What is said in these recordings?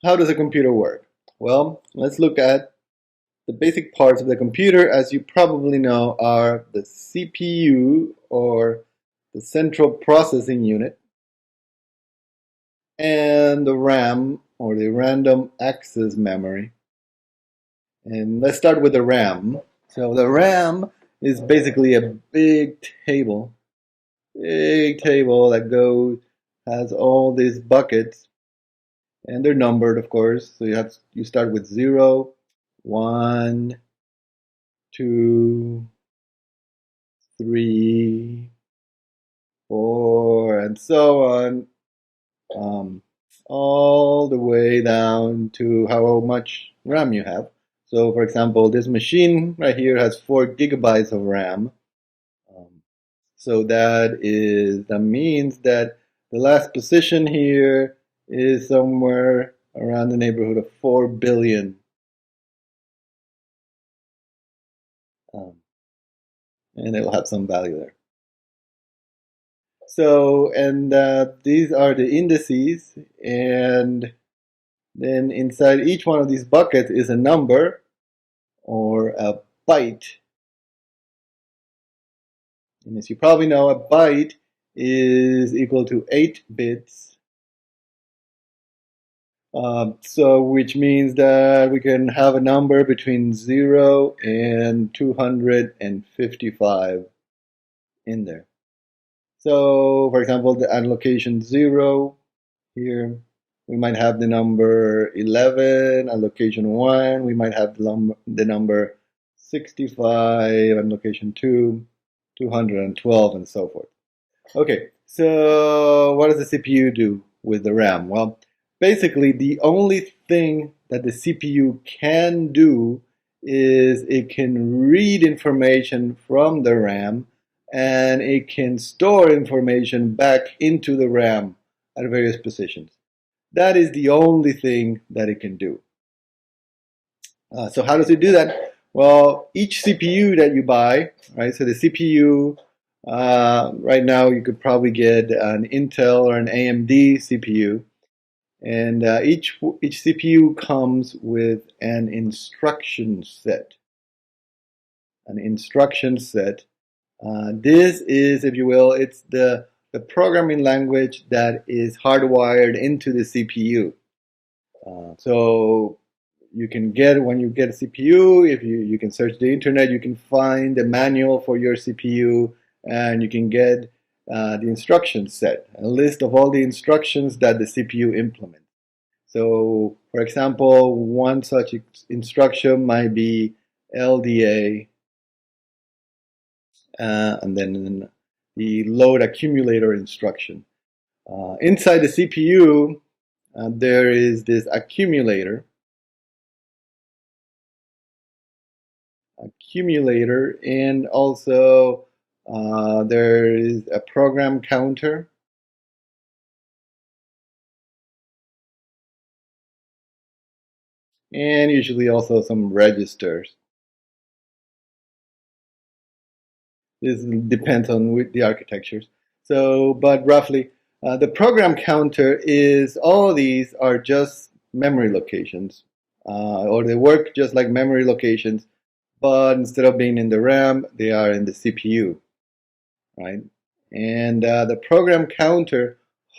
how does a computer work? Well, let's look at the basic parts of the computer. As you probably know, are the CPU, or the central processing unit, and the RAM, or the random access memory. And let's start with the RAM. So the RAM is basically a big table that has all these buckets, and they're numbered, of course. So you start with 0, 1, 2, 3, 4, and so on, um, all the way down to how much RAM you have. So, for example, this machine right here has 4 gigabytes of RAM. Um, so that means that the last position here is somewhere around the neighborhood of 4 billion. Um, and it'll have some value there. So, and these are the indices, and then inside each one of these buckets is a number, or a byte. And as you probably know, a byte is equal to 8 bits. So which means that we can have a number between 0 and 255 in there. So, for example, at location 0 here, we might have the number 11. At location 1, we might have the number 65. At location 2, 212, and so forth. Okay, so what does the CPU do with the RAM? Well, basically, the only thing that the CPU can do is it can read information from the RAM, and it can store information back into the RAM at various positions. That is the only thing that it can do. So how does it do that? Well, each CPU that you buy, right? So the CPU, right now you could probably get an Intel or an AMD CPU, and each CPU comes with an instruction set. An instruction set. This is, if you will, it's the programming language that is hardwired into the CPU. So you can get, when you get a CPU, if you can search the internet, you can find the manual for your CPU, and you can get the instruction set, a list of all the instructions that the CPU implements. So, for example, one such instruction might be LDA, and then the load accumulator instruction. Inside the CPU, there is this accumulator, and also there is a program counter, and usually also some registers. This depends on the architectures. So, but roughly, the program counter is, all of these are just memory locations, or they work just like memory locations, but instead of being in the RAM, they are in the CPU, right? And the program counter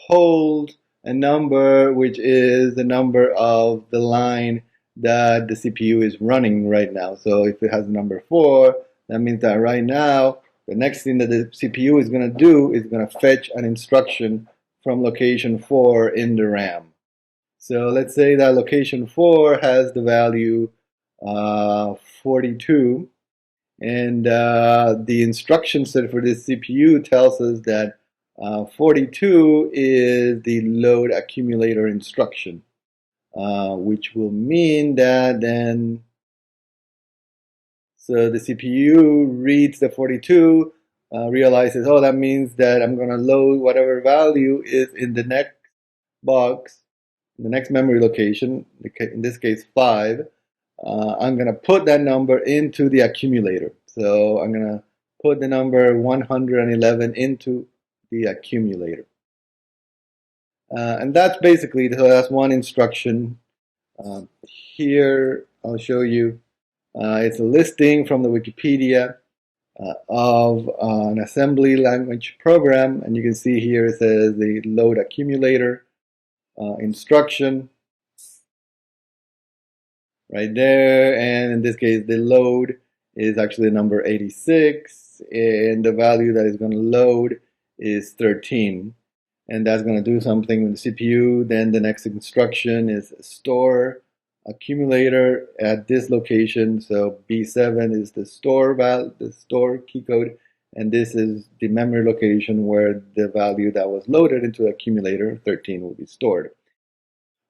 holds a number, which is the number of the line that the CPU is running right now. So if it has number 4, that means that right now, the next thing that the CPU is going to do is going to fetch an instruction from location 4 in the RAM. So let's say that location 4 has the value 42, and the instruction set for this CPU tells us that 42 is the load accumulator instruction, which will mean that then, so the CPU reads the 42, realizes, oh, that means that I'm going to load whatever value is in the next box, the next memory location, in this case 5. I'm going to put that number into the accumulator. So I'm going to put the number 111 into the accumulator. And that's basically, so that's one instruction. Here I'll show you. It's a listing from the Wikipedia of an assembly language program, and you can see here it says the load accumulator instruction right there, and in this case the load is actually number 86, and the value that is going to load is 13, and that's going to do something with the CPU. Then the next instruction is store accumulator at this location. So B7 is the store key code, and this is the memory location where the value that was loaded into the accumulator 13 will be stored.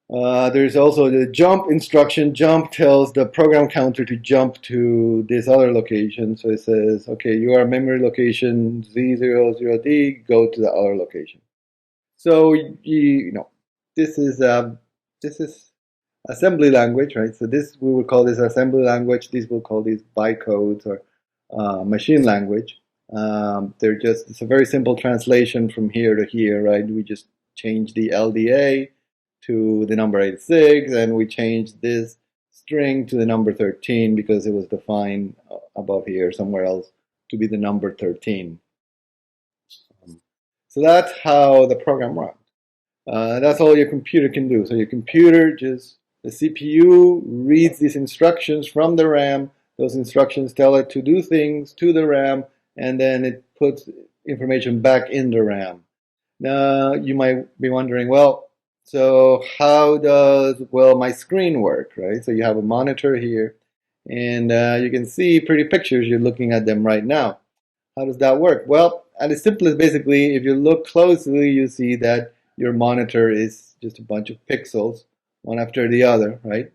There's also the jump instruction. Jump tells the program counter to jump to this other location. So it says, okay, you are memory location Z00D, go to the other location. So this is assembly language, right? So this, we would call this assembly language. These we'll call these bytecodes or machine language. It's a very simple translation from here to here, right? We just change the LDA to the number 86, and we changed this string to the number 13 because it was defined above here somewhere else to be the number 13. So that's how the program runs. That's all your computer can do. So your computer the CPU reads these instructions from the RAM. Those instructions tell it to do things to the RAM, and then it puts information back in the RAM. Now, you might be wondering, well, so how does, my screen work, right? So you have a monitor here, and you can see pretty pictures. You're looking at them right now. How does that work? Well, at its simplest, basically, if you look closely, you see that your monitor is just a bunch of pixels, one after the other, right?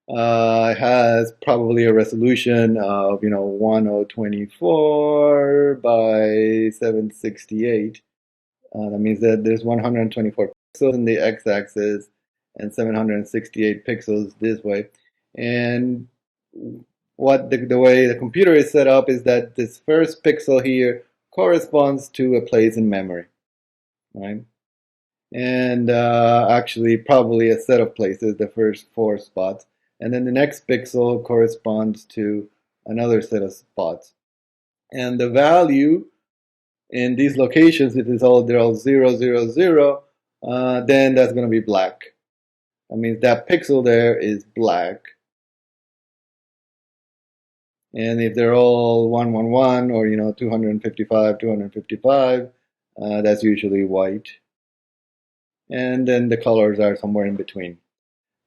It has probably a resolution of 1024 by 768. That means that there's 124 pixels in the x-axis and 768 pixels this way. And what the way the computer is set up is that this first pixel here corresponds to a place in memory, right? And actually probably a set of places, the first 4 spots. And then the next pixel corresponds to another set of spots. And the value in these locations, if they're all 0, 0, 0, then that's going to be black. That means that pixel there is black. And if they're all 1, 1, 1, or 255, 255, that's usually white. And then the colors are somewhere in between.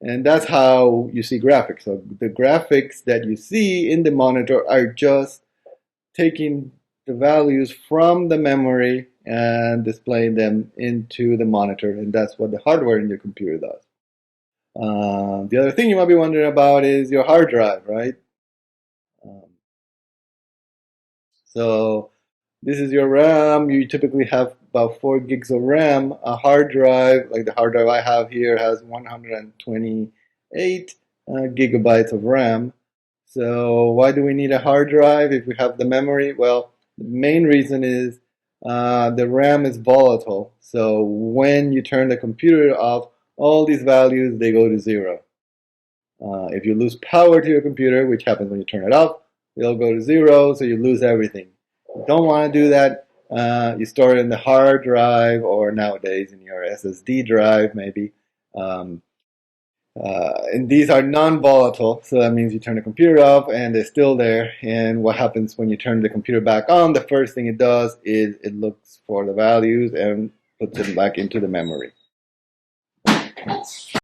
And that's how you see graphics. So the graphics that you see in the monitor are just taking the values from the memory and displaying them into the monitor, and that's what the hardware in your computer does. The other thing you might be wondering about is your hard drive, right? So this is your RAM. You typically have about 4 gigs of RAM. A hard drive, like the hard drive I have here, has 128 gigabytes of RAM. So why do we need a hard drive if we have the memory? Well, the main reason is the RAM is volatile. So when you turn the computer off, all these values, they go to 0. If you lose power to your computer, which happens when you turn it off, it'll go to 0, so you lose everything. If you don't want to do that, you store it in the hard drive, or nowadays in your SSD drive maybe. And these are non-volatile, so that means you turn the computer off and they're still there. And what happens when you turn the computer back on, the first thing it does is it looks for the values and puts them back into the memory.